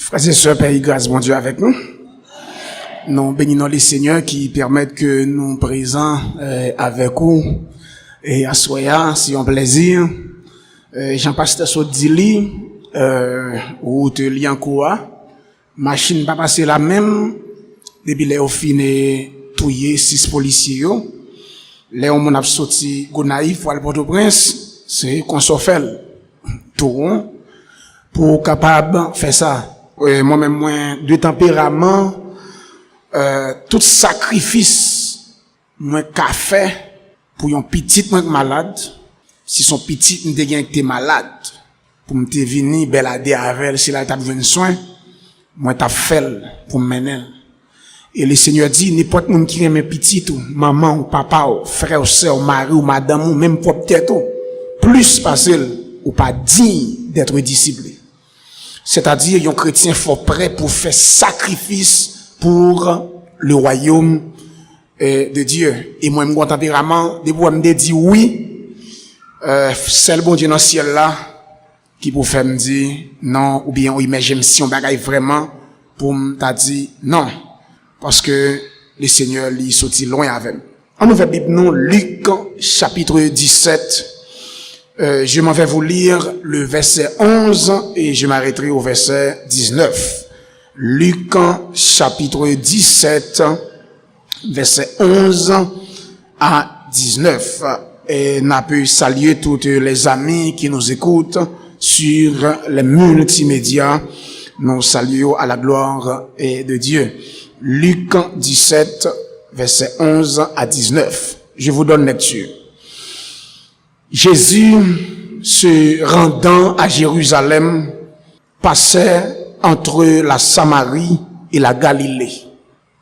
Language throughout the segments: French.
Frères et sœurs, Père, grâce, bon Dieu, avec nous. Nous bénissons les seigneurs qui permettent que nous présents avec vous et à soya, si on plaisir. Jean-Pasteur Sodili, ou te lien quoi, machine pas passer la même, depuis les fini touiller 6 policiers. Les hommes ont sorti Gonaïf, pour le Port-au-Prince, c'est qu'on s'offre tout pour capable faire ça. Moi-même, moi, de tempérament, tout sacrifice, moi, qu'a fait pour un petit malade, si son petit n'était malade, pour me venir balader avec elle, si elle a besoin de soins, moi, t'as fait pour me mener. Et le Seigneur dit, n'importe qui qui aime petit ou maman ou papa ou frère ou sœur ou mari ou madame ou même propre tête plus facile ou pas digne d'être discipliné. C'est-à-dire, un chrétien faut prêt pour faire sacrifice pour le royaume de Dieu. Et moi, mon tempérament, de vous me dire oui, c'est le bon Dieu dans le ciel là, qui pour faire me dire non, ou bien oui, mais j'aime si on bagaille vraiment, pour me dire non. Parce que le Seigneur lui sorti loin avec. En nous Bible, nous, Luc, chapitre 17, je m'en vais vous lire le verset 11 et je m'arrêterai au verset 19. Luc, chapitre 17, verset 11 à 19. Et n'a pu saluer toutes les amis qui nous écoutent sur les multimédias. Nous saluons à la gloire de Dieu. Luc 17, verset 11 à 19. Je vous donne lecture. Jésus, se rendant à Jérusalem, passait entre la Samarie et la Galilée.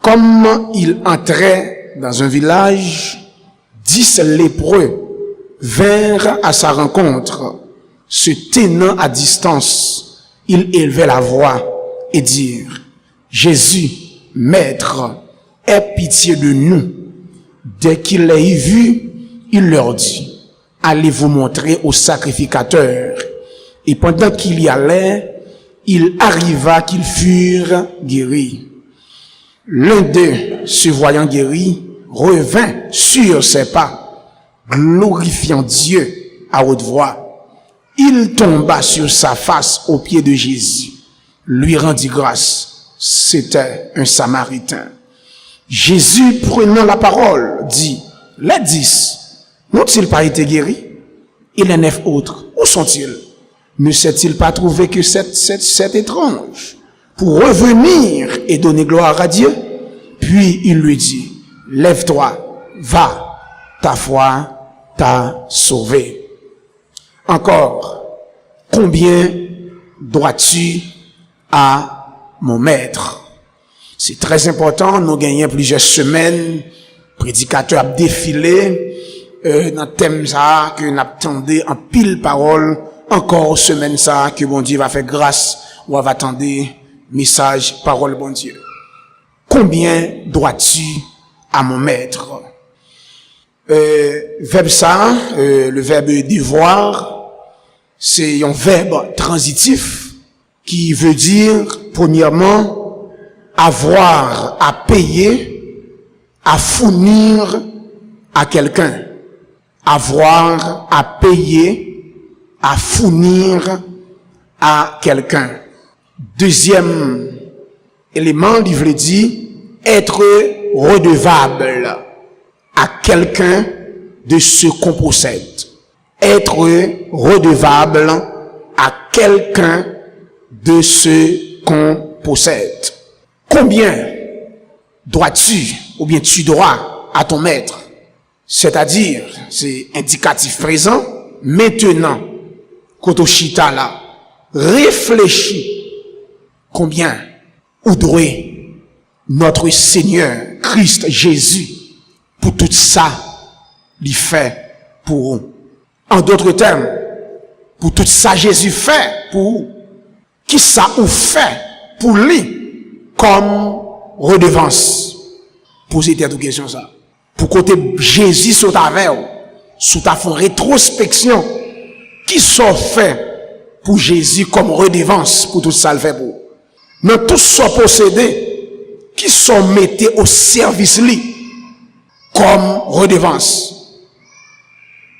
Comme il entrait dans un village, 10 lépreux vinrent à sa rencontre. Se tenant à distance, ils élevaient la voix et dirent, Jésus, Maître, aie pitié de nous. Dès qu'il les eut vus, il leur dit, allez vous montrer au sacrificateur. Et pendant qu'il y allait, il arriva qu'ils furent guéris. L'un d'eux, se voyant guéri, revint sur ses pas, glorifiant Dieu à haute voix. Il tomba sur sa face aux pieds de Jésus, lui rendit grâce. C'était un Samaritain. Jésus, prenant la parole, dit, les 10 n'ont-ils pas été guéris? Et les 9 autres, où sont-ils? Ne s'est-il pas trouvé que c'est étrange pour revenir et donner gloire à Dieu? Puis il lui dit, lève-toi, va, ta foi t'a sauvé. Encore, combien dois-tu à mon maître? C'est très important, nous gagnons plusieurs semaines, prédicateur a défilé, dans le thème ça, que nous attendons en pile parole, encore semaine ça, que bon Dieu va faire grâce, ou va attendre message, parole bon Dieu. Combien dois-tu à mon maître? Verbe ça, le verbe devoir, c'est un verbe transitif qui veut dire, premièrement, avoir à payer, à fournir à quelqu'un. Avoir à payer, à fournir à quelqu'un. Deuxième élément, il veut dire être redevable à quelqu'un de ce qu'on possède. Être redevable à quelqu'un de ce qu'on possède. Combien dois-tu, ou bien tu dois à ton maître? C'est-à-dire, c'est indicatif présent, maintenant, Kotoshita là, réfléchis, combien ou doit notre Seigneur Christ Jésus pour tout ça lui fait pour nous. En d'autres termes, pour tout ça Jésus fait pour nous. Qui ça ou fait pour lui comme redevance? Posez-vous cette question ça. Pour côté Jésus sur ta veille, sous ta fond rétrospection, qui sont fait pour Jésus comme redevance pour tout ça le fait pour? dans tout ce possédé, qui sont mettés au service li, comme redevance.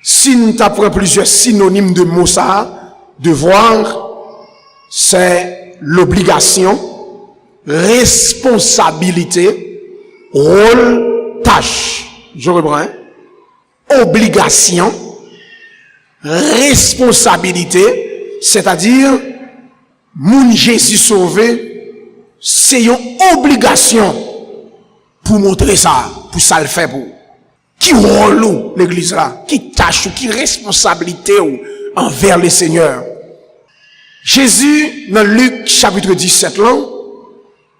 Si nous t'apprenons plusieurs synonymes de mot ça, devoir, c'est l'obligation, responsabilité, rôle, tâche. Je reprends. Hein? Obligation, responsabilité, c'est-à-dire, moun Jésus sauvé, c'est une obligation pour montrer ça, pour ça le faire pour. Qui rôle l'église là, qui tâche ou qui responsabilité ou envers le Seigneur. Jésus, dans Luc chapitre 17 là,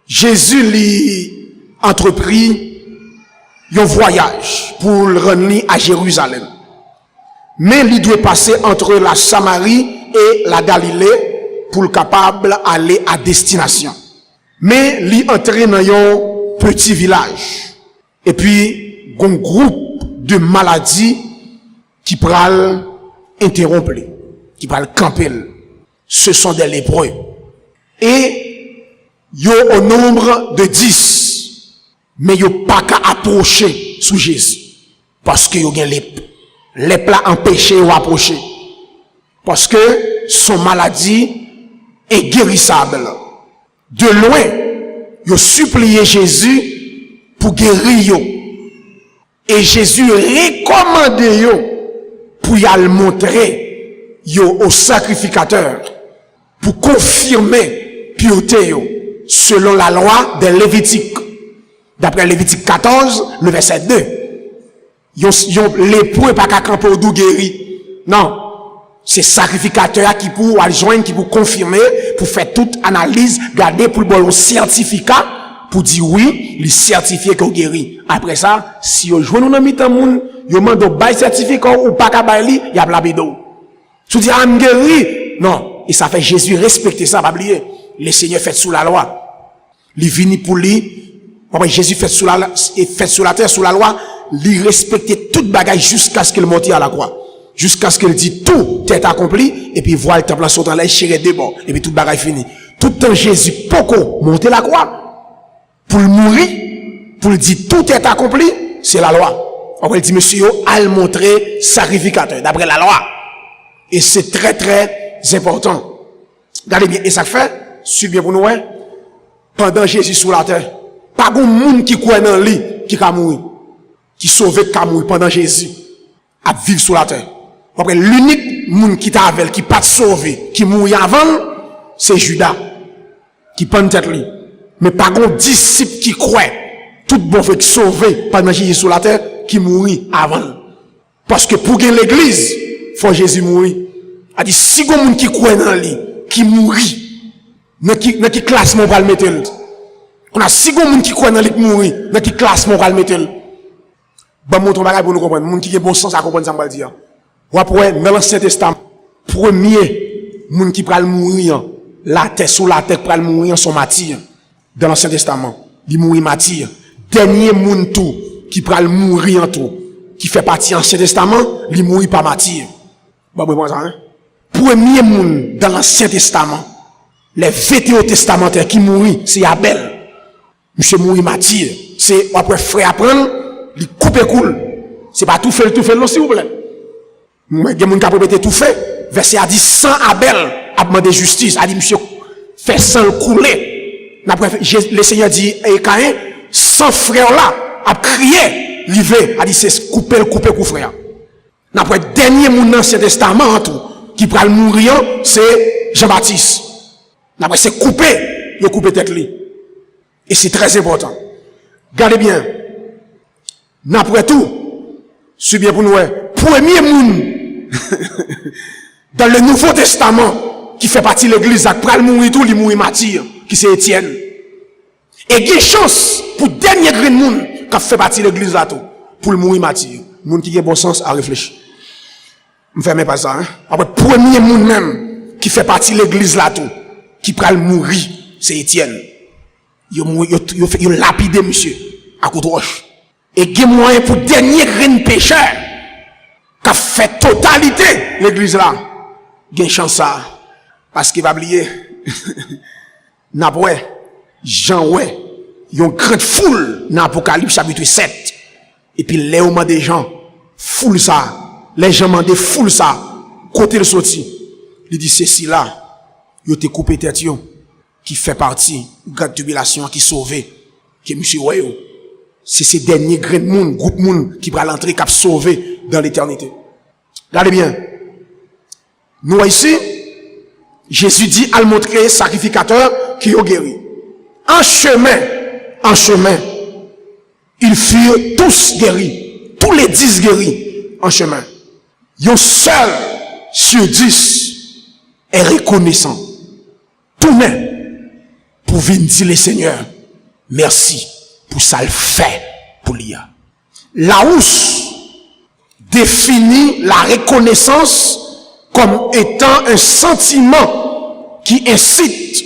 Jésus lui entrepris un voyage pour le rendre à Jérusalem. Mais il doit passer entre la Samarie et la Galilée pour le capable aller à destination. Mais il entre dans un petit village. Et puis, un groupe de maladies qui pral interrompre, qui pral camper. Ce sont des lépreux. Et, yo au nombre de 10. Mais yo pas qu'à approcher sous Jésus. Parce que yo gen lèpre. Lèpre la empêché ou approcher. Parce que son maladie est guérissable. De loin, yo supplié Jésus pour guérir yo. Et Jésus recommandé yo pour y aller montrer yo au sacrificateur pour confirmer pureté yo selon la loi de Lévitique. D'après Lévitique 14, le verset 2. Yon lépreux pas qu'à camper ou dou guéri. Non. C'est sacrificateur qui pour adjoindre, qui pour confirmer, pour faire toute analyse, garder pour le bon certificat, pour dire oui, il certifié qu'on guérit. Après ça, si vous jouez dans mi-temps moun, vous demandez un certificat ou pas qu'à bailler, il y a blabido. Si vous dites, ah, guéri, non. Et ça fait Jésus respecter ça, pas oublier. Le Seigneur fait sous la loi. Il vini pour lui. Jésus fait sous la terre, sous la loi. Il respectait toute bagaille jusqu'à ce qu'il monte à la croix. Jusqu'à ce qu'il dit tout est accompli. Et puis voit le temple en sautant là, il chire des bords. Et puis toute bagaille fini. Tout le temps Jésus, pourquoi monter la croix? Pour le mourir. Pour le dire tout est accompli. C'est la loi. On va dire, monsieur, à le montrer sacrificateur. D'après la loi. Et c'est très, très important. Regardez bien. Et ça fait, suivez bien pour nous, hein? Pendant Jésus sur la terre. Pas de monde qui croit dans lui, qui a mouru. Qui sauvé, qui a mouru pendant Jésus. À vivre sur la terre. Après, l'unique monde qui t'a avec, qui pas sauvé, qui mourit avant, c'est Judas. Qui prend tête lui. Mais pas de disciple qui croit. Tout bon fait sauvé pendant Jésus sur la terre, qui mourit avant. Parce que pour gagner l'église, faut Jésus mourir. A dit, si vous monde qui croit dans lui, qui mourit, dans qui classement va le mettre. On a si bon monde qui croit dans lui qui mourit, dans qui classement va le mettre. Bon, montre bagage pour nous comprendre. Monde qui a bon sens à comprendre ça, on va dire. Ou après, dans l'Ancien Testament, premier monde qui pral mourir, la terre, sous la terre pral mourir, son martyr. Dans l'Ancien Testament, il mourit martyr. Dernier monde tout, qui pral mourir en tout, qui fait partie de l'Ancien Testament, il mourit pas martyr. Bon, bon, ça, hein? Premier monde dans l'Ancien Testament, les vétérans testamentaires qui mourent, c'est Abel. Monsieur mourit martyr. C'est, après, frère apprendre, il coupe et coule. C'est pas tout fait, non, s'il vous plaît. Il y a des gens qui ont répété tout fait. Verset a dit, sans Abel, a demandé justice. A dit, monsieur, fait sans le couler. Le Seigneur dit, et Caïn, sans frère là, a crié, livré. A dit, c'est couper, coup frère. Après, dernier monde dans l'Ancien Testament, en tout, qui pral mourir, c'est Jean-Baptiste. Après, c'est couper, il coupe tête lui. Et c'est très important. Regardez bien. Après tout, c'est bien pour nous, premier monde, dans le Nouveau Testament, qui fait partie de l'église, qui pral mourir tout, il mourit martyr, qui c'est Étienne. Et il y a chance, pour dernier grain de monde, qui fait partie de l'église là tout, pour le mourir martyr. Monde qui a bon sens à réfléchir. Je ne fais pas ça, hein. Après, premier monde même, qui fait partie de l'église là tout, qui pral mourir, c'est Étienne. Il lapidé, monsieur, à coup de roche. Et il y a moyen pour dernier grain de pécheur, qui a fait totalité l'église là. Il y a une chance ça. Parce qu'il va oublier. N'a pas Jean ouais, yon grande foule dans Apocalypse chapitre 7. Et puis les hommes des gens, foule ça, les gens mandent foule ça, côté le sorti. Il dit ceci là, yo te coupé tête yo, qui fait partie de grande tribulation qui sauvé, qui monsieur ouais, c'est ces derniers grains de monde, groupe monde qui va l'entrer, qui a sauvé dans l'éternité. Regardez bien. Nous ici, Jésus dit à le montrer sacrificateur qui est guéri. En chemin, ils furent tous guéris. Tous les 10 guéris en chemin. Yon seul sur 10 est reconnaissant. Tout même pour venir dire le Seigneur, merci pour ça le fait pour l'IA. La housse définit la reconnaissance comme étant un sentiment qui incite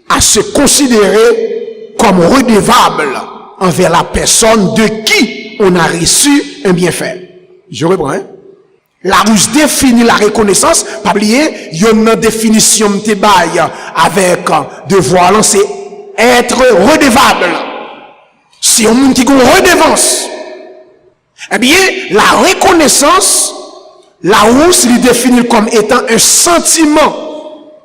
à se considérer comme redevable envers la personne de qui on a reçu un bienfait. Je reprends, hein? La housse définit la reconnaissance, pas oublier, il y a une définition de bail avec devoir là, c'est être redevable. Si on monde qui a une redevance, eh bien, la reconnaissance, la housse lui définit comme étant un sentiment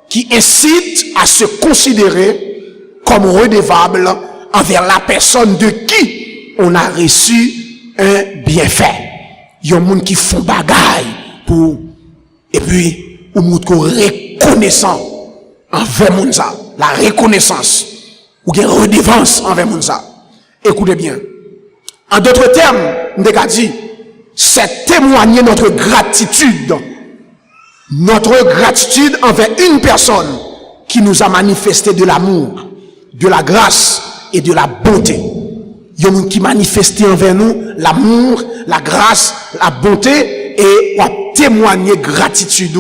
qui incite à se considérer comme redevable envers la personne de qui on a reçu un bienfait. Il y a des gens qui font bagaille pour, et puis, ou monde qu'on reconnaissant envers moun ça. La reconnaissance, ou une redevance envers moun ça. Écoutez bien. En d'autres termes, on a dit, c'est témoigner notre gratitude envers une personne qui nous a manifesté de l'amour, de la grâce et de la bonté. Il y a des gens qui manifestent envers nous l'amour, la grâce, la bonté et on témoigner gratitude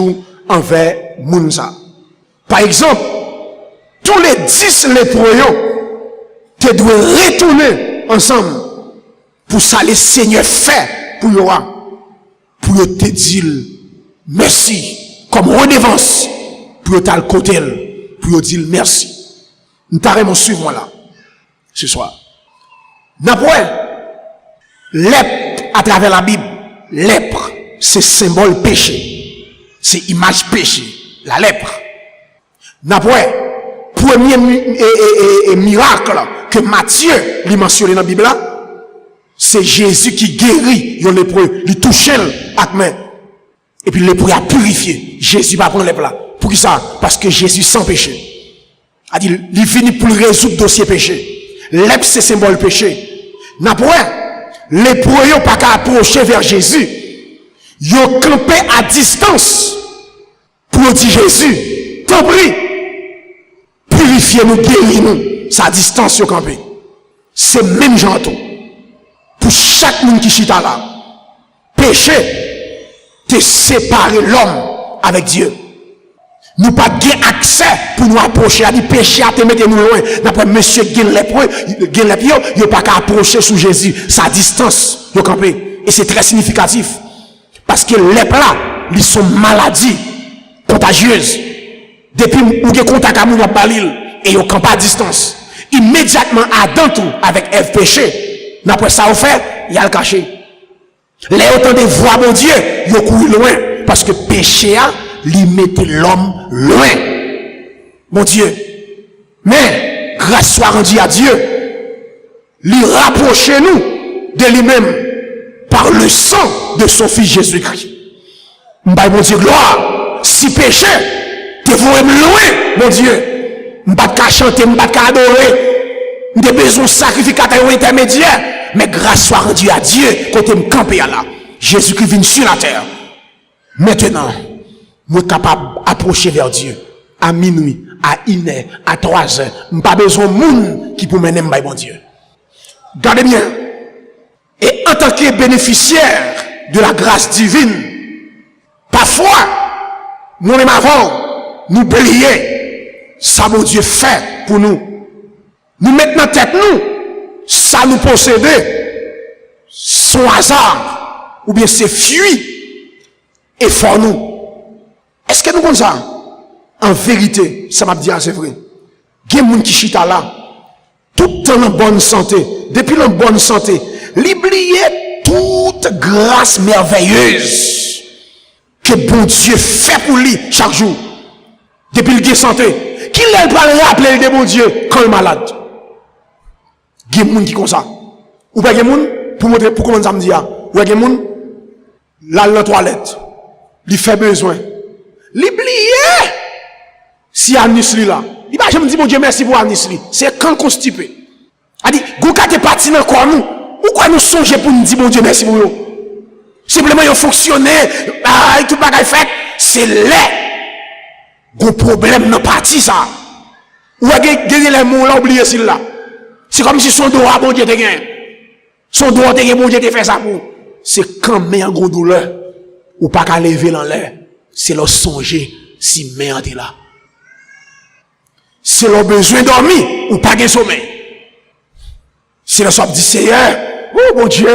envers Mounza. Par exemple, tous les 10 lépreux, tu dois retourner ensemble pour ça le Seigneur fait pour te dire merci comme redevance pour te le côté pour dire merci. Nous t'arrêtons suivre là ce soir. N'après lèpre à travers la Bible, lèpre c'est symbole péché, c'est image péché, la lèpre. N'après premier miracle que Matthieu lui mentionne dans la Bible là, c'est Jésus qui guérit les lépreux, il touche avec main. Et puis le lépreux a purifié. Jésus va prendre lèpre là. Pour qui ça? Parce que Jésus sans péché. A dit, il finit pour résoudre le dossier péché. Lèpre c'est symbole péché. N'après, les lépreux n'ont pas qu'à approcher vers Jésus. Ils ont campé à distance pour dire Jésus, t'en prie, purifiez-nous, guéris-nous. C'est à distance, ils ont campé. C'est même genre tout. Pour chaque monde qui chita là, péché, te séparer l'homme avec Dieu. Nous pas gain accès pour nous approcher. Il dit péché à te mettre nous loin. D'après monsieur gain lépreux, il pas qu'à approcher sous Jésus. Sa distance, il campé. Et c'est très significatif. Parce que les lèpres là, ils sont maladies contagieuses. Depuis où il contact à nous balil et ils campent à distance. Immédiatement Adam tout avec Ève péché. D'après ça, on fait, il y a le caché. Les autant de voix, mon Dieu, ils courent loin. Parce que péché a, lui mettait l'homme loin. Mon Dieu. Mais, grâce soit rendue à Dieu, lui rapprocher nous de lui-même par le sang de son fils Jésus-Christ. M'bay, mon Dieu, gloire. Si péché, te voulez loin, mon Dieu. M'bay qu'à chanter, m'bay qu'à adorer. Des besoins sacrificateurs intermédiaires, mais grâce soit rendue à Dieu, côté me camper là. Jésus-Christ vient sur la terre. Maintenant, moi capable d'approcher vers Dieu à minuit, à 1h, à 3h. Pas besoin de monde qui peut mener mon Dieu. Gardez bien. Et en tant que bénéficiaire de la grâce divine, parfois, nous-mêmes avant, nous briller, ça mon Dieu fait pour nous. Nous mettons en tête nous, ça nous posséder, son hasard, ou bien c'est fui, et fort nous. Est-ce que nous comme ça? En vérité, ça m'a dit, c'est vrai. Il y a des gens qui chita là, tout temps en bonne santé. Depuis la bonne santé, l'oublier toute grâce merveilleuse que bon Dieu fait pour lui chaque jour. Depuis le santé, qui l'a pas rappeler de bon Dieu quand il est malade. Il y a des gens qui font ça. Ou pas des gens, pour montrer, pour comment ça me dit, ou pas des gens, là, dans la toilette, il fait besoin. L'oublier, si Anis là, il va jamais dire, bon Dieu, merci pour Anis. C'est quand constipé. A dit, Gouka te parti dans quoi nous? Pourquoi nous songeons pour nous dire, bon Dieu, merci pour nous? Simplement, ils ont fonctionné, tout le bagage fait, c'est laid. Gros problème dans parti ça. Ou a gagné les mots là, oublié celui là. C'est comme si son droit, bon Dieu, te gagne. Son droit, te gagne, bon Dieu, te fait ça pour. C'est quand même un gros douleur. Ou pas qu'à lever dans l'air. C'est leur songer si merde est là. C'est leur besoin de dormir ou pas de sommeil. C'est leur soit dit Seigneur, oh mon Dieu,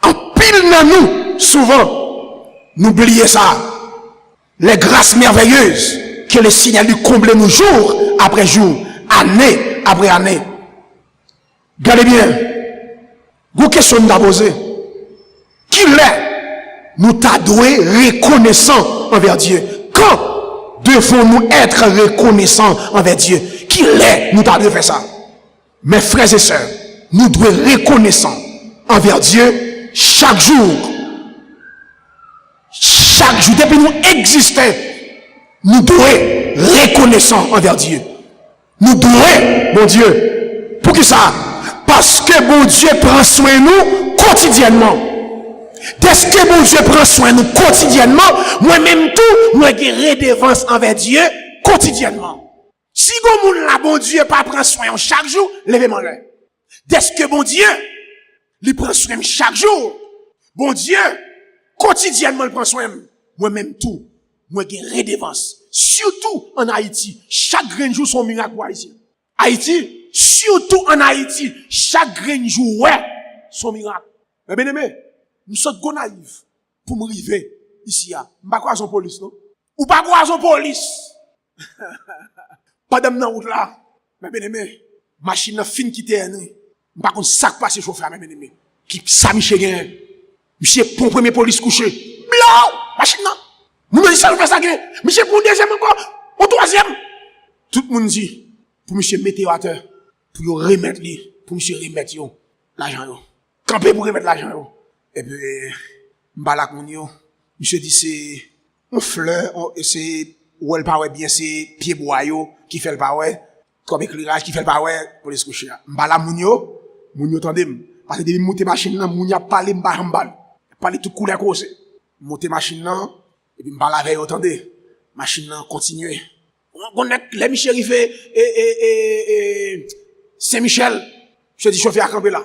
en pile dans nous, souvent, n'oubliez ça. Les grâces merveilleuses que le Seigneur lui comble nous jour après jour, année après année. Regardez bien, vous question nous poser. Qui l'est? Nous t'adouer reconnaissants envers Dieu. Quand devons-nous être reconnaissants envers Dieu? Qui l'est? Nous t'adouer faire ça. Mes frères et sœurs, nous devons être reconnaissants envers Dieu chaque jour. Chaque jour, depuis nous existons, nous devons être reconnaissants envers Dieu. Nous devons, mon Dieu, pour qui ça? Parce que mon Dieu prend soin de nous quotidiennement. Dès que mon Dieu prend soin de nous quotidiennement, moi-même tout, moi j'ai redevance envers Dieu quotidiennement. Si vous la bon Dieu pas prend soin chaque jour, levez-moi là. Dès que bon Dieu, il prend soin chaque jour, bon Dieu, quotidiennement il prend soin. Moi-même tout, moi j'ai redevance. Surtout en Haïti, chaque grain de jour son miracle pour Haïti. Haïti, surtout en Haïti, chaque grain de jour, ouais, son miracle. Mais bien aimé, nous sommes go naïfs pour me arriver ici. Je pas quoi son police, non? Ou pas quoi son police? Pas d'âme dans route là. Mais bien aimé, machine fin qui t'est né. Pas qu'on sac passer chauffeur, mais bien aimé. Qui ça Michel gain. Michel pour premier police couché. Blanc, machine là. Nous me dit ça, nous fait ça gain. Michel pour deuxième encore, au troisième. Tout le monde dit, pour Michel mettre à terre, pour remettre lui, pour Michel remettre l'argent yo. Camper pour remettre l'argent yo. Et puis, m'balak moun yo, monsieur dit c'est, une fleur, c'est, ou elle pas bien, c'est pied bois yo, qui fait le pas ouais, comme éclairage, qui fait le pas ouais, pour les coucher. M'balak moun yo tendez, parce que depuis monter machine là, moun ya parlé m'bal, parlé tout couleur cause. Monter machine là, et puis m'balak avec yo tendez, machine là continue. On est, les Michel rivé, Saint-Michel, je dis chauffeur à camper là.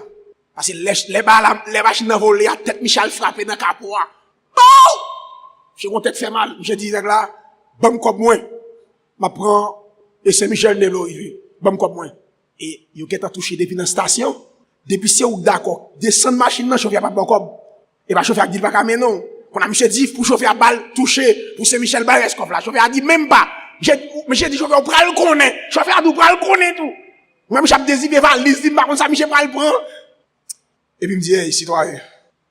Parce que les machines ont volé, la tête Michel frappé dans le capot. Oh! J'ai mon tête fait mal. Je dis, là, bon comme moi. Je prends, et c'est Michel Nelo, bon comme moi. Et, il y a touché depuis la station. Depuis c'est où d'accord. Descendre machine, non, chauffeur pas bon comme. Et pas chauffeur dit pas comme non. Quand a Michel dit, pour chauffeur balle touché, pour c'est Michel Barrescoff là. Chauffeur a dit même pas. J'ai dit, chauffeur, pral le connaît. Chauffeur a dit, pral le connaît tout. Même j'ai désiré valise, dit, par contre, ça, Michel pral prend. Et puis, il me dit, hey, citoyen,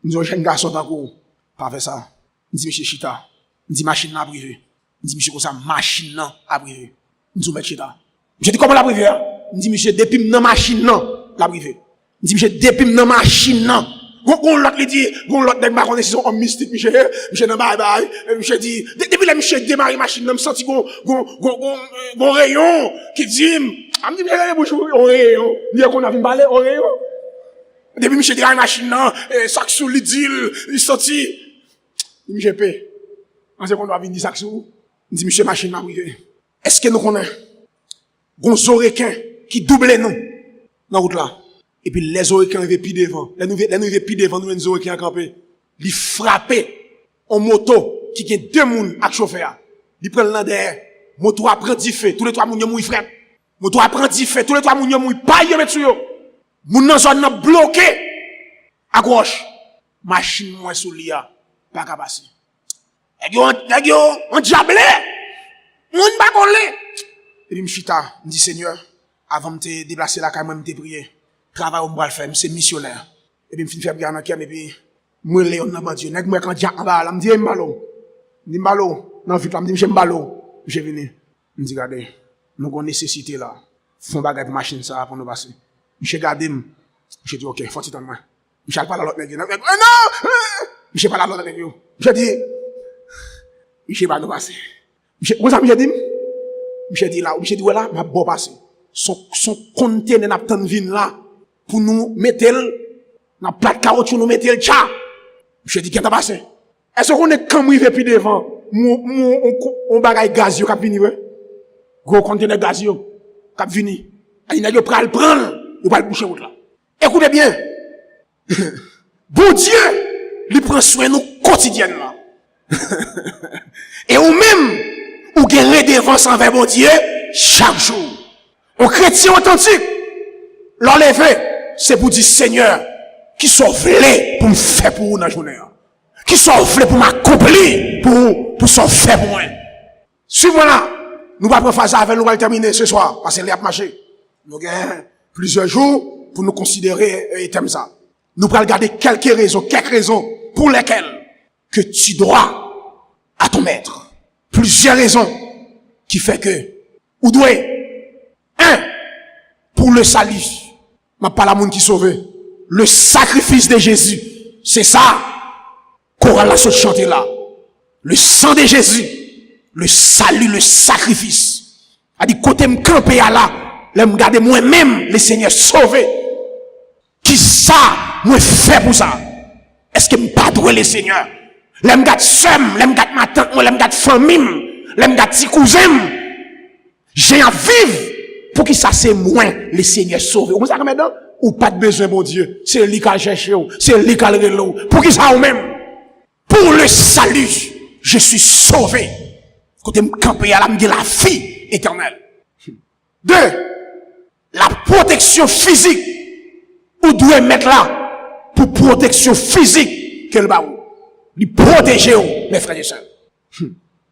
nous avons un jeune garçon dans le cours. Pas fait ça. Il me dit, monsieur Chita. Il me dit, machine à privé. Il me dit, monsieur, comme ça, machine à privé. Il me dit, monsieur Chita. Je dis, comment la privé? Il me dit, monsieur, depuis dans machine la privé. Il me dit, monsieur, depuis dans machine Gon l'autre lui dit, gon l'autre nèg ma connaît son homme mystique, monsieur nan bye bye. Monsieur dit, depuis la monsieur démarrer machine, me senti gon rayon qui dit, am dit monsieur bouche on rayon. Dire qu'on a vinn parler on rayon. Depuis monsieur démarrer machine nan, sac sous li dit, il sorti. Monsieur paie. On sait qu'on doit venir sac sous. Il dit monsieur machine n'a privé. Est-ce que nous connaît gon zorequin qui double nous dans route là? Et puis les oreilles arrivent plus devant. Les arrivent plus devant nous les oreilles campé. Ils frappent en moto qui gagne deux moun avec chauffeur. Ils prennent l'un derrière. Moto apprend du feu. Tous les trois moun yo mouy frère. Moto apprend du feu. Tous les trois moun yo mouy pas yo mettre sur yo. Moun nan zone nan bloqué à gauche. Machine moins sous lia pas ka passer. Nèg yo on diablé. Moun pas collé. Et puis m'chita, me dit Seigneur, avant de me déplacer là, quand même, me prier. Travail, on va le faire, c'est missionnaire. Et puis, je me fais prier dans et puis, moi, Léon, dans mon Dieu, moi, quand j'ai en bas, là, me dit, m'balo. Me dit, m'balo. Non, vite, là, me dit, m'balo. J'ai venu. Me dit, regardez, nous avons nécessité là. Font bagage de machine ça pour nous passer. Monsieur gardé, j'ai dit, ok, faut-il moi. Monsieur parle à l'autre nègre. Non! Monsieur parle à l'autre nègre. J'ai dit, monsieur va nous passer. Monsieur, vous avez dit? Monsieur dit là, monsieur dit, voilà, m'a bon passer. Son conteneur n'a pas de vin là, pour nous mettre dans plat de caoutchouc, nous mettre le tcha. Monsieur dit, qu'est-ce qui passé? Est-ce qu'on est comme rive puis devant? On bagaille gaz yo, cap vini, ouais? Gros conteneur gaz yo, cap vini. Il n'a pas le prendre, il va le boucher route là. Écoutez bien. Bon Dieu, il prend soin de nous quotidiennement. Et ou même, ou gagne redevance envers bon Dieu chaque jour. Un chrétien authentique, l'enlever, c'est pour dire Seigneur, qui sont vlés pour me faire pour vous dans la journée. Qui sont vlés pour m'accomplir, pour s'en faire pour moi. Suivez-moi là. Nous allons prendre phase avec nous, allons terminer ce soir, parce qu'il y a marché. Nous avons plusieurs jours pour nous considérer et thème ça. Nous allons regarder quelques raisons pour lesquelles que tu dois à ton maître. Plusieurs raisons qui fait que, ou doit, pour le salut. Ma pas la monde qui sauve. Le sacrifice de Jésus. C'est ça qu'on va la chanter là. Le sang de Jésus. Le salut, le sacrifice. A dit, côté me camper à là, là me garder moi-même, le Seigneur sauvé. Qui ça, moi fait pour ça? Est-ce que me pas doué le Seigneur? Là me garde somme, là me garde ma tante, là me garde famille, là me garde petit cousin. J'ai à vivre pour que ça c'est moins le Seigneur sauvé. Vous savez maintenant? Ou pas de besoin, bon Dieu. C'est lui qui a cherché, c'est lui qui a le relou. Pour qui ça ou même? Pour le salut, je suis sauvé. Quand je me campe à la me dit la vie éternelle. 2. La protection physique. Ou doit mettre là pour protection physique qu'elle va où? Lui protéger mes frères et sœurs.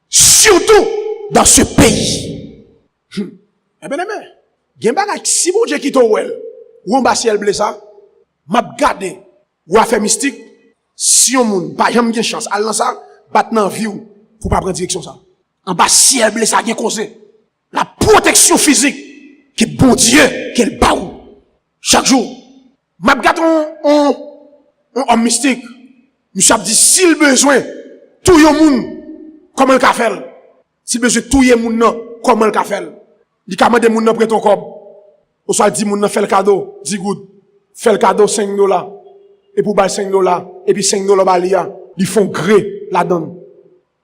Surtout dans ce pays. Eh bien, si bon Dieu qui t'a ouel, ou on va ciel blessé, m'a gardé, ou a fait mystique, si on moun, pas jamais de chance, allant ça, battre dans vie pour pas prendre direction ça. En bas ciel blessé, ça a causé. La protection physique, que bon Dieu, qu'elle baou. Chaque jour. M'a gardé en mystique. Nous avons dit, s'il besoin, tout le monde, comment le fait? S'il besoin, tout le monde, comment le fait? Il a demandé moun nan prête ton corps. Ou soit dit moun nan fait le cadeau, 10 gouttes. Fait le cadeau $5. Et pour bailler $5, et puis $5 balia, ils font gré la donne.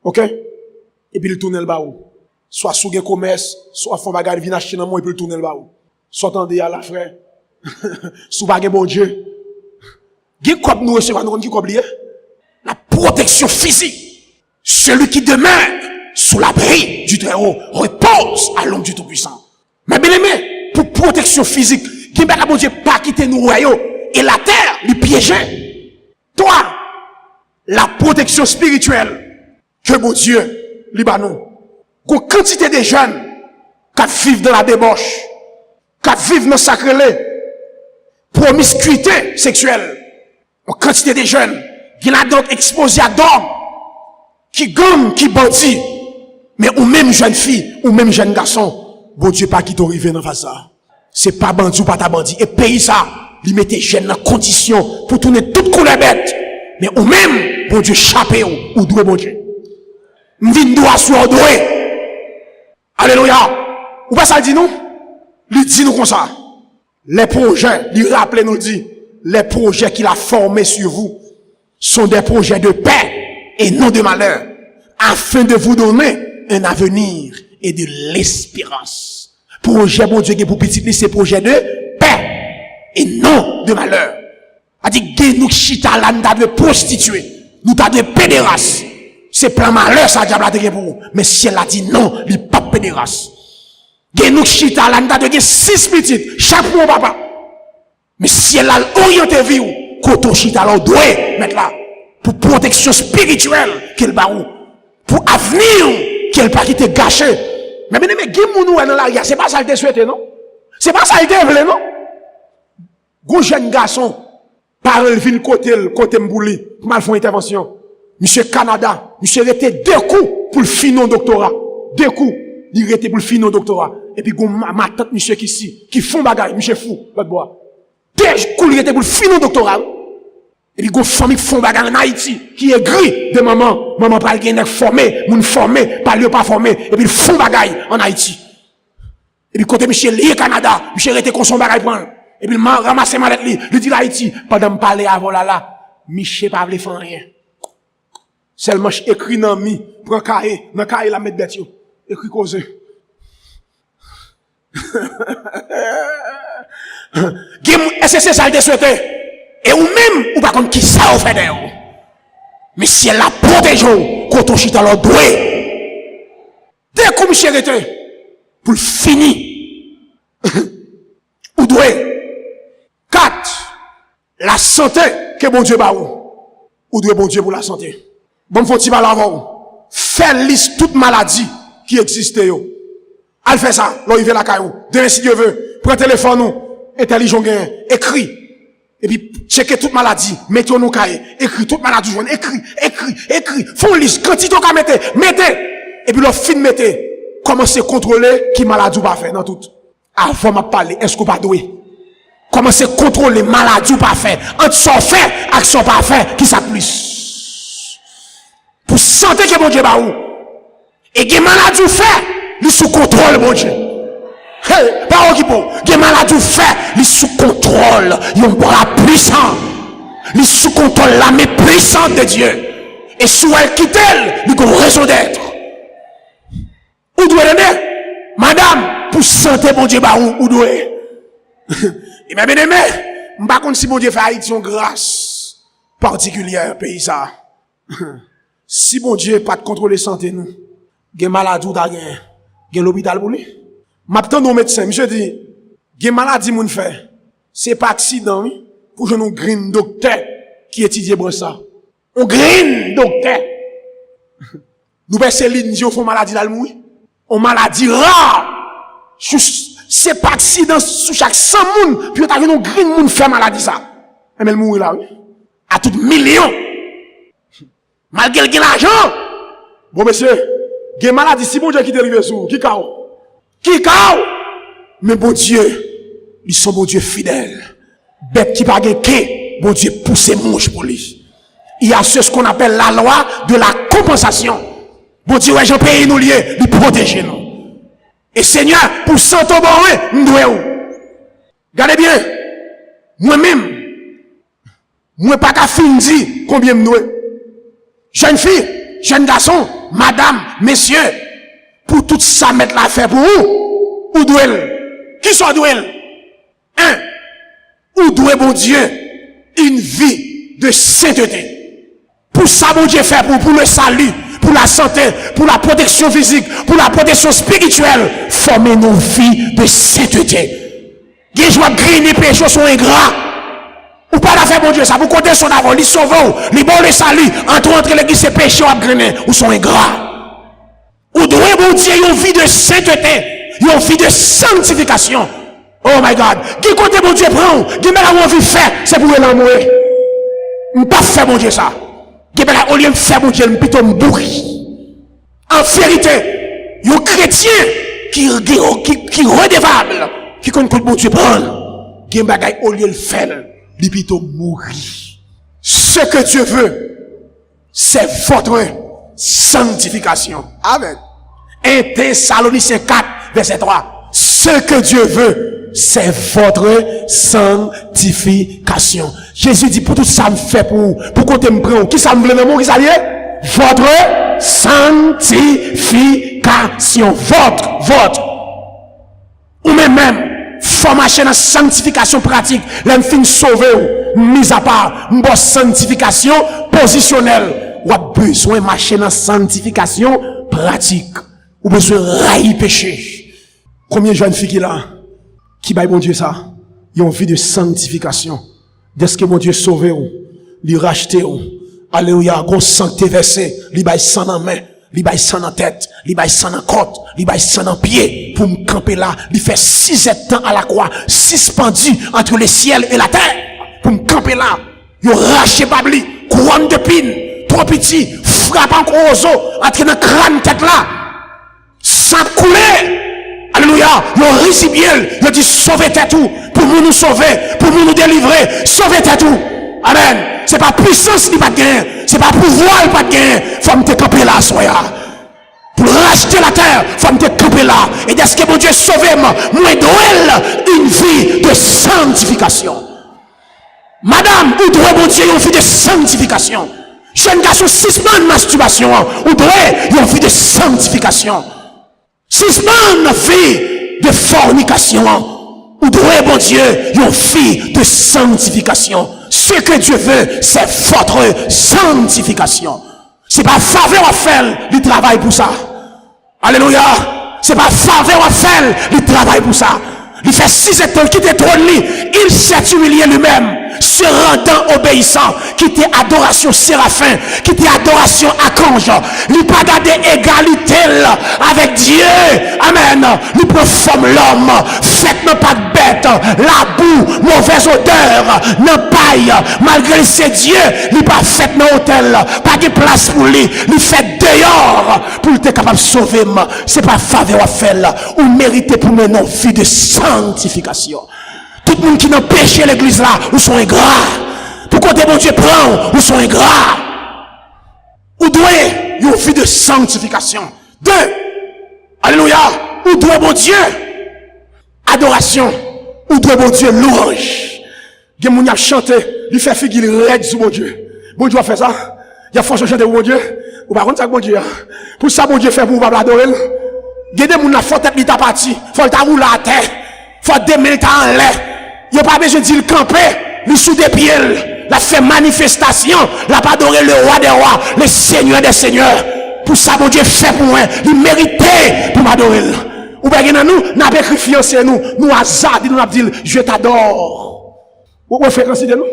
OK? Et puis ils tournent le baou. Soit sous gen commerce, soit font bagarre vinn acheter dans moi et puis ils tournent le baou. Soit tendez à la frère. Sous bagarre bon Dieu. Gen kop nous recevoir nous qui kop lié? La protection physique. Celui qui demeure sous l'abri du Très-Haut repose à l'ombre du Tout-Puissant. Mais bien aimé, pour protection physique, qui ne bon Dieu pas quitter nous royaux et la terre lui piéger. Toi, la protection spirituelle que bon Dieu lui bat nous. Une quantité de jeunes qui vivent dans la débauche, qui vivent dans le sacré, promiscuité sexuelle. Une quantité de jeunes qui sont donc exposés à d'hommes, qui gagnent, qui bandit. Mais ou même jeune fille, ou même jeune garçon, bon Dieu pas qui t'arrive dans face ça. C'est pas bandit ou pas ta bandit. Et pays ça, il mettait jeune dans condition pour tourner toute couleur bête. Mais ou même, bon Dieu chapé ou doué bon Dieu. M'vin doit soit doué. Alléluia. Ou pas ça dit nous? Il dit nous comme ça. Les projets, il rappelle nous dit, les projets qu'il a formés sur vous sont des projets de paix et non de malheur, afin de vous donner un avenir et de l'espérance. Projet, bon Dieu, qui pour petit, c'est projet de paix et non de malheur. A dit, nous chita là, nous t'as de prostituer, nous t'as de pédéras. C'est plein malheur, ça, diable a dit pour vous. Mais si elle a dit non, il n'est pas pédéras. Nous chita là, nous t'as de 6 petites, chaque fois, papa. Mais si elle a orienté vie, koto chita là, doit mettre là, pour protection spirituelle, qu'elle barou, pour avenir, qu'elle pas quitter gâché. Mais bien aimé, qui moun dans l'arrière, c'est pas ça que tu souhaité, non? C'est pas ça, il te voulait, non? Gros jeune garçon, parle ville côté Mbouli, pour mal faire intervention. Monsieur Canada, monsieur était 2 coups pour le finir doctorat. 2 coups. Il était pour le finir doctorat. Et puis, ma tante, monsieur qui ici, qui font bagaille, monsieur fou, l'autre bois. 2 coups, il était pour le finir doctorat. Et puis, une famille qui font bagaille en Haïti, qui est gris de maman. Maman parle qui est formé, moun formé, pas lieu pas formé. Et puis, ils font bagaille en Haïti. Et puis, côté monsieur lié Canada, monsieur était con son bagaille prendre. Et puis, il m'a ramassé ma lettre, il dit l'Haïti, pendant me parler avant là, Michel pas voulu faire rien. Seulement, écrit dans mi, prends cahier, dans cahier la mettre bête yo. Écrit cause. Est-ce que c'est ça le souhaité? Et ou même, ou pas contre qui ça ou fait d'ailleurs. Mais si elle la protège, quand on chita l'autre doué. Dès que Michel était, pour le finir. Ou doué. 4. La santé que bon Dieu ba ou doué bon Dieu pour la santé. Bon, faut-il pas l'avoir. Faire liste toute maladie qui existe yo. Elle fait ça, là, il veut la caillou. Demain, si Dieu veut, prends téléphone nous, intelligent gain, écrit. Et puis, checker toute maladie, mettez nous cahier, écrit toute maladie, écrit. Font liste, quantité qu'on mettez. Et puis, le fin mettez. Commencez à contrôler qui maladie ou pas fait dans tout. Avant de parler, est-ce qu'on pas doué? Commencez à contrôler maladie ou pas fait. Entre son fait, action pas fait, qui ça plus? Pour santé que bon Dieu ba ou. Et qui maladie ou fait, lui sous contrôle, bon Dieu. Hey, pas qui pour. Qui maladie ou fait, lui sous contrôle. Yon bras puissant. Lui sous contrôle la main puissante de Dieu. Et sous elle quitte elle, lui a raison d'être. Où doit aimer? Madame, pour santé, bon Dieu, bah, où doit? Et bien aimé, m'pas contre si bon Dieu fait Haïti une grâce particulière, pays ça. Si bon Dieu pas de contrôler santé nous, gen maladie ou ta gen l'hôpital pour lui. M'attend nos médecins, monsieur dit, gen maladie moun fait. C'est pas accident, oui, pour que nous green docteur qui étudie pour ça. On green docteur. Nous baissons l'île, nous font maladie dans le mouille. On maladie rare. C'est pas accident sous chaque 100 moun, puis on a vu nos green moun fait maladie ça. Mais elle mourit là, oui. À tout million. Malgré qu'il a l'argent. Bon, monsieur, il y a maladie, si bon Dieu qui t'arrive sous, qui cao? Qui cao? Mais bon Dieu, ils sont bon Dieu fidèles. Bête qui pas gagné, bon Dieu pousse mouche pour lui. Il y a ce qu'on appelle la loi de la compensation. Bon Dieu, ouais, j'en paye nous lier, lui protéger nous. Et Seigneur, pour 100 ans, nous devons. Regardez bien. Moi-même, moi pas qu'à fin dire combien nous devons. Jeune fille, jeune garçon, madame, messieurs, pour tout ça mettre la fait pour vous, où doit-elle? Qui sont doit-elle? Où doit bon Dieu une vie de sainteté? Pour ça, bon Dieu fait pour le salut, pour la santé, pour la protection physique, pour la protection spirituelle, former nos vies de sainteté. Les gens griner péché sont ingrats. Ou pas la faire bon Dieu ça, vous comptez son avant, les sauvons, les bons le salut, entre l'église et péché ou griner, ou sont ingrats. Ou doit bon Dieu une vie de sainteté, une vie de sanctification. Oh my God, qui côté bon Dieu prend, qui met la envie faire, c'est pour l'amour. Pas faire bon Dieu ça. Au lieu de faire mon Dieu, plutôt bourri. En vérité, il y a un chrétien qui redevable, qui connaît que bon Dieu prend, qui est au lieu de faire, il plutôt mourir. Ce que Dieu veut, c'est votre sanctification. Amen. 1 Thessaloniciens 4, verset 3. Ce que Dieu veut, c'est votre sanctification. Jésus dit, pour tout ça me fait pour qu'on me prenne. Qui ça me veut dans mon qui ça lié? Votre sanctification. Votre. Ou même, formation dans sanctification pratique. L'un fin sauver, mise à part, une bonne sanctification positionnelle. Ou a besoin de marcher dans sanctification pratique. Ou besoin de railler péché. Combien de jeunes filles qui là? Qui baille bon Dieu ça? Ils ont vie de sanctification. Dès que mon Dieu sauvé ou, lui racheté ou, alléluia, gros sancté versé, lui baille sang en main, li bay sang en tête, li bay sang en côte, li bay sang en pied, pour me camper là, li fait 6 temps à la croix, suspendu entre le ciel et la terre, pour me camper là, yo raché babli, couronne de pine, trop petit, frappe encore aux os, entre dans crâne tête là, sans couler, alléluia, yo risi bien, yo dit sauver tête tout, pour nous sauver, pour nous délivrer, sauver tête tout, amen. C'est pas puissance ni pas de gain, c'est pas pouvoir ni pas de gain, faut me te camper là, soya. Pour racheter la terre, faut me te camper là. Et dès que mon Dieu sauve moi dois une vie de sanctification. Madame, ou doit mon Dieu une vie de sanctification. Jeune garçon, 6 mois de masturbation, ou doit une vie de sanctification. 6 mois de vie de fornication, ou doit mon Dieu une vie de sanctification. Ce que Dieu veut, c'est votre sanctification. C'est pas faveur à faire, il travaille pour ça. Alléluia. C'est pas faveur à faire, il travaille pour ça. Il fait 6 ans qu'il était trône, il s'est humilié lui-même, se rendant obéissant, qui était adoration séraphin, qui était adoration archange. Il n'a pas gardé égalité avec Dieu. Amen. Il proforme l'homme, faites-nous pas de bête, la boue, mauvaise odeur, non paille, malgré ses dieux, il n'a pas fait dans hôtel, pas de place pour lui, il fait dehors pour être capable de sauver. C'est pas faveur à faire, ou mériter pour mener une vie de sanctification. Tout le monde qui n'a péché l'église là, ou sont ingrats. Pourquoi des bon Dieu prend, ou sont ingrats. Ou doit une vie de sanctification. 2, alléluia, ou doit bon Dieu adoration, ou doit bon Dieu louange. Il y a qui chanté, il fait figure raide sur mon Dieu. Bon Dieu a fait ça. Il y a force de chanter pour mon Dieu. Ou par contre ça bon Dieu. Pour ça bon Dieu fait pour pas l'adorer. Il y a des gens qui font tête l'ita parti, faut ta rouler à terre, faut des minutes en l'air. Il n'y a pas besoin de dire camper, lui sous des pieds, la fait manifestation, la pas adorer le roi des rois, le seigneur des seigneurs. Pour ça bon Dieu fait pour moi, il méritait pour m'adorer. Ou bien nous n'a pas écrit fiancé nous hasard, nous n'a dit je t'adore. Ou fréquence de nous,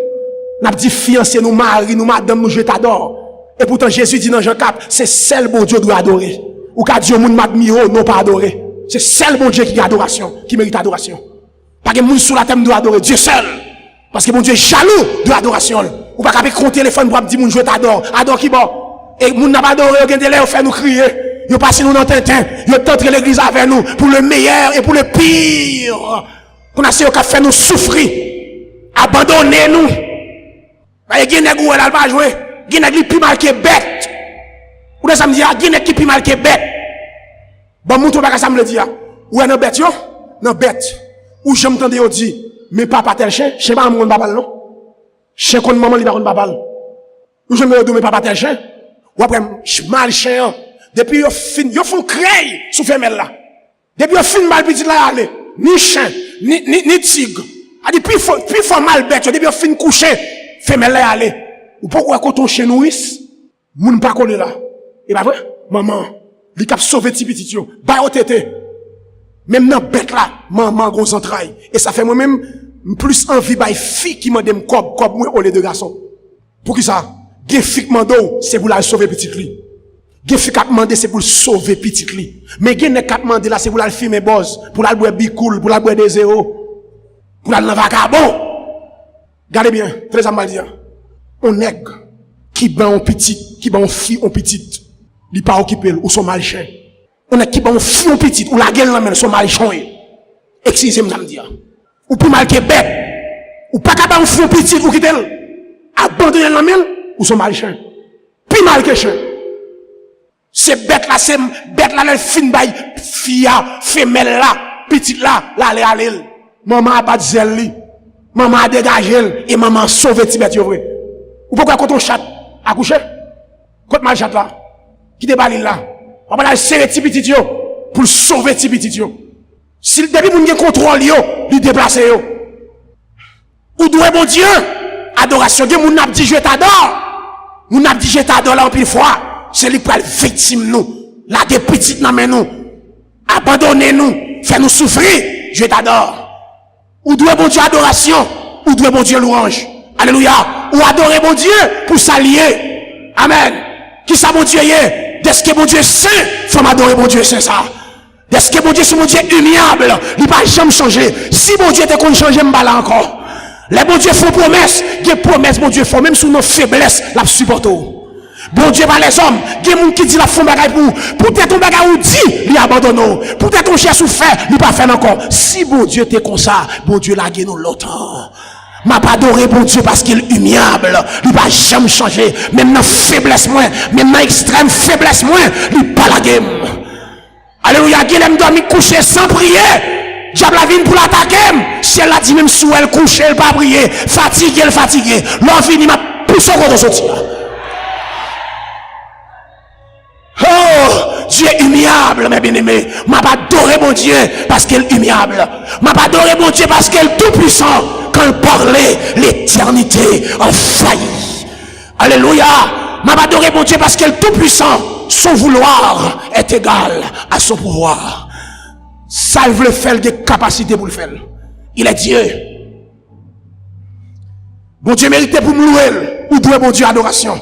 n'a dit fiancé nous mari, nous madame nous je t'adore. Et pourtant Jésus dit dans Jean 4, c'est seul bon Dieu doit adorer. Ou qu'à Dieu moun m'admire, non pas adorer. C'est seul bon Dieu qui a adoration, qui mérite adoration. Pas que moun sous la terre doit adorer Dieu seul. Parce que mon Dieu est jaloux de l'adoration. Ou pas qu'avec son téléphone pour dire moun je t'adore. Adore qui bon. Et moun n'a pas adoré, au gende là, fait nous crier. Yo passe nous dans tintin. Yo tenté l'église avec nous pour le meilleur et pour le pire. Qu'on a essayé de faire nous souffrir. Abandonner nous. Bah, y a des gens qui pas jouer. Il y a des gens qui mal que bête. Ou ça me dit, il y a des gens qui mal que bête. Bon, moun pas ça me le dit. Ou est non bête yo? Non bête. Ou j'aime tendre yo dit, mais papa tel chien, chien pas mon papa non. Chien kon maman li pas kon papa. Ou j'aime yo mais papa tel chien. Ou après mal chien. Depuis yo font créer sous femelle là. Depuis yo fin mal petit là aller. Ni chien, ni tigre. A dit plus fort mal bête, depuis yo fin coucher, femelle là aller. Ou pourquoi quand ton chien nourrice, moun pas connaît là. Et pas vrai? Maman, li k'ap sauver ti petit yo. Ba yo tété. Même dans bête là, maman gros entrailles. Et ça fait moi-même plus envie bay fille qui mande cob moi au lieu de garçon. Pour qui ça? Gen fille mando, c'est pour la sauver petit li. Gen fille k'ap mande c'est pour sauver petit li. Mais gen nek k'ap mande là c'est pour la filmer boss, pour la boire bicool, pour la boire des zéro, pour la nan vagabond. Regardez bien, très mal dire. On nègre qui ban en petit, qui ban en fille en petite, li pas occupé ou son malchien. On a qui ban en fille en petite ou la gueule là men son malchien. Excusez-moi me dire. Ou plus mal que bête. Ou pas capable en fille en petite ou quitter. Abandonner la men ou son malchien. Plus mal que chien. C'est bête là, elle fin bay fia, femelle là, petite là, aller. Maman a pas de zèle li. Maman a dégagé et maman sauvé ti bête yo vrai. Ou pourquoi quand on chat accouché? Quand mal chat là, qui déballe là, on va la serrer ti petit yo pour sauver ti petit yo. Si depuis moun gen contrôle yo, li déplacer yo. Ou doit bon Dieu, adoration Dieu moun n'a dit je t'adore. Moun n'a dit je t'adore là en pile fois, c'est lui pour victime nous. La des petites nan men nous. Abandonner nous, faire nous souffrir, je t'adore. Ou doit bon Dieu adoration, ou doit bon Dieu louange. Alléluia. Ou adorer mon Dieu pour s'allier. Amen. Qui ça mon Dieu y est? Est-ce que mon Dieu est saint? Faut m'adorer mon Dieu, c'est ça. Est-ce que mon Dieu, c'est mon Dieu humiliable? Il va jamais changer. Si mon Dieu était qu'on change, m'ba là encore. Les bon Dieu font promesse. Des promesses, mon Dieu font, même sous nos faiblesses, la supporte. Bon Dieu par les hommes, il y a des gens qui disent la font bagaille pour peut-être ton bagaille ou dit, il abandonne. Peut-être ton cherche ou fait, il pas fait encore. Si bon Dieu t'est comme ça, bon Dieu l'a gagné longtemps. M'a pas adoré bon Dieu parce qu'il est humiliable. Il va jamais changer. Même dans faiblesse moins, même dans extrême faiblesse moins, il pas la game. Alléluia, il aime dormir coucher sans prier. Diable la vine pour l'attaquer. Si elle a dit même sous elle coucher, elle pas prier. Fatigué, fatigué. L'envie, il m'a poussé au côté sortir. Oh, Dieu est humiliable, mes bien-aimés. M'a pas adoré mon Dieu parce qu'il est humiliable. M'a pas adoré mon Dieu parce qu'il est tout puissant. Quand il parlait, l'éternité en failli. Alléluia. M'a pas adoré mon Dieu parce qu'il est tout puissant. Son vouloir est égal à son pouvoir. Ça, il veut faire des capacités pour le faire. Il est Dieu. Bon Dieu mérite pour me louer. Ou doit bon Dieu adoration.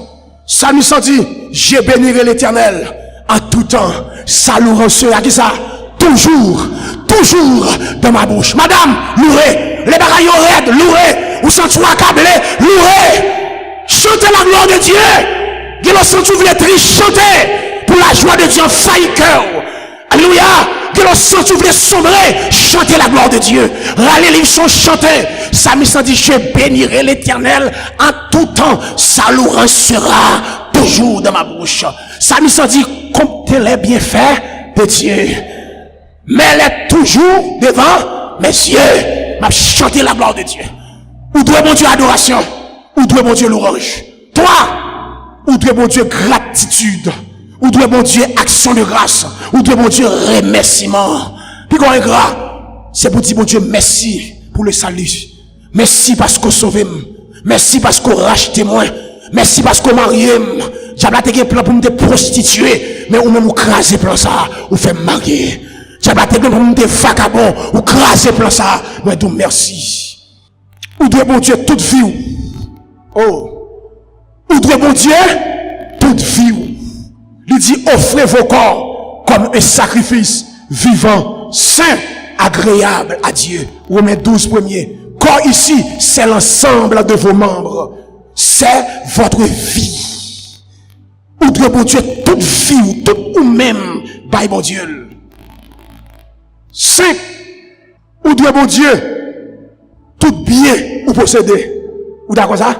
Ça nous dit, je bénirai l'Éternel en tout temps. Ça louera à qui ça? Toujours dans ma bouche. Madame, louez. Les bagailles raides, louez. Ou sans tout accablé, louez. Chantez la gloire de Dieu. Vous sentez vous êtes riche, chantez pour la joie de Dieu en failli cœur. Alléluia. Vous sentez vous êtes sombré, chantez la gloire de Dieu. Râlez les sont chantés. Psalmiste dit, je bénirai l'Éternel en tout temps. Sa louange sera toujours dans ma bouche. Psalmiste dit, comptez les bienfaits de Dieu. Mais elle est toujours devant mes yeux. M'a chanté la gloire de Dieu. Où doit mon Dieu adoration? Où doit mon Dieu louange? Toi, où doit mon Dieu gratitude? Où doit mon Dieu action de grâce? Où doit mon Dieu remerciement? Puis quand on est gras, c'est pour dire mon Dieu merci pour le salut. Merci parce qu'on sauve. Merci parce qu'on rachète moi. Merci parce qu'on marie. Diable a été plan pour me prostituer, mais ou même ou craser plan ça, ou fait marier. Diable a été plan pour me vagabond, ou craser plan ça, mais donc merci. Où doit mon Dieu toute vie? Oh, où doit mon Dieu toute vie? Il dit offrez vos corps comme un sacrifice vivant, saint, agréable à Dieu. Romains 12 premiers. Corps ici, c'est l'ensemble de vos membres. C'est votre vie. Où doit mon Dieu toute vie, toute ou même, by mon Dieu. Saint. Où doit mon Dieu tout bien ou posséder. Ou d'accord ça?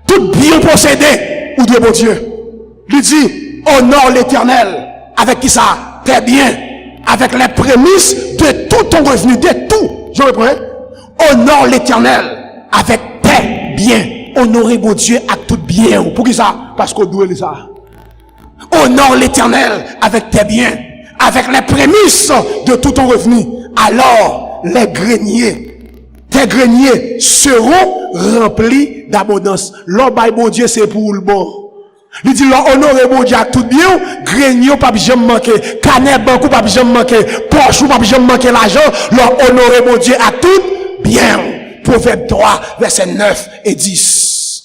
Tout bien posséder. Où doit mon Dieu. Il dit honore l'Éternel. Avec qui ça? Tes biens. Avec les prémices de tout ton revenu. De tout. Je reprends. Honore l'Éternel. Avec tes biens. Honorez mon Dieu avec tout bien. Pour qui ça? Parce qu'on doit ça. Honore l'Éternel avec tes biens. Avec les prémices de tout ton revenu. Alors, les greniers. Tes greniers seront remplis d'abondance. L'homme, bon Dieu, c'est pour le bon. Il dit, honorez mon Dieu à tout bien, grenier pas jamais manquer, canette banque pas jamais manquer, poche pas jamais manquer l'argent, honorez mon Dieu à tout bien. Proverbe 3, versets 9 et 10.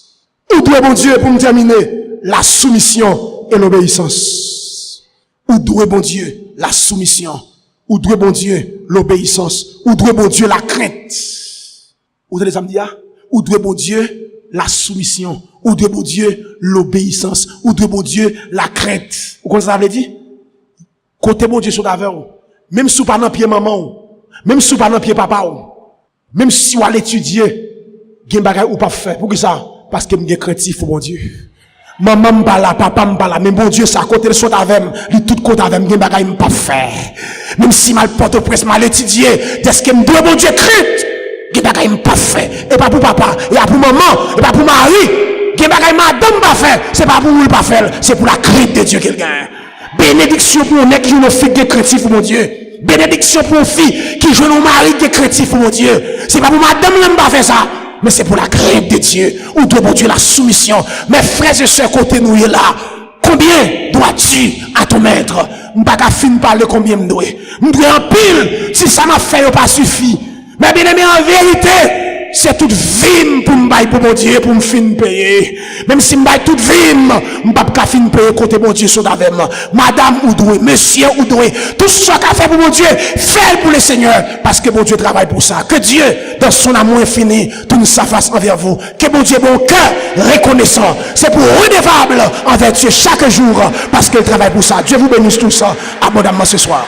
Où doit mon Dieu, pour me terminer, la soumission et l'obéissance. Où doit mon Dieu, la soumission. Où doit mon Dieu, l'obéissance. Où doit mon Dieu, la crainte. Où doit les samedis, où doit mon Dieu, la soumission. Où doit mon Dieu, l'obéissance. Où doit mon Dieu, la crainte. Vous comprenez ça veut dire? Côté mon Dieu sur la veille. Même si vous pas dans pied maman, même si vous pas dans pied papa, même si vous allez étudier, gen bagay ou pas faire. Pour que ça? Parce que m'gen craintif pour mon Dieu. Maman m'pa là, papa m'pa là, mais mon Dieu, ça côté le saut avec, lui tout côté avec, gen bagay m'pa faire. Même si mal porte presse, mal étudié, est-ce que m'doit mon Dieu crainte? Gen bagay m'pa faire. Et pas pour papa, et pas pour maman, et pas pour mari. Gen bagay madame pas faire. C'est pas pour vous pas faire, c'est pour la crainte de Dieu qu'il gagne. Bénédiction pour un mec qui joue une fille qui est craintif pour mon Dieu. Bénédiction pour une fille qui joue un mari qui est craintif pour mon Dieu. C'est pas pour madame qui pas faire ça. Mais c'est pour la crainte de Dieu. Ou doit mon Dieu la soumission. Mes frères et sœurs, côté nous est là. Combien dois-tu à ton maître? M'pas qu'à fin parler combien m'dois. M'dois en pile. Si ça m'a fait, pas suffi. Mais bien aimé, en vérité, c'est toute vie pour me bailler pour mon Dieu, pour me fin payer. Même si me baille toute vie, me pas fin payer côté mon Dieu sur avec moi. Madame ou doué, monsieur ou doué, tout ce qu'a fait pour mon Dieu, faites pour le Seigneur, parce que mon Dieu travaille pour ça. Que Dieu, dans son amour infini, tourne sa face envers vous. Que mon Dieu, mon cœur reconnaissant, c'est pour redevable envers Dieu chaque jour, parce qu'il travaille pour ça. Dieu vous bénisse tout ça abondamment ce soir.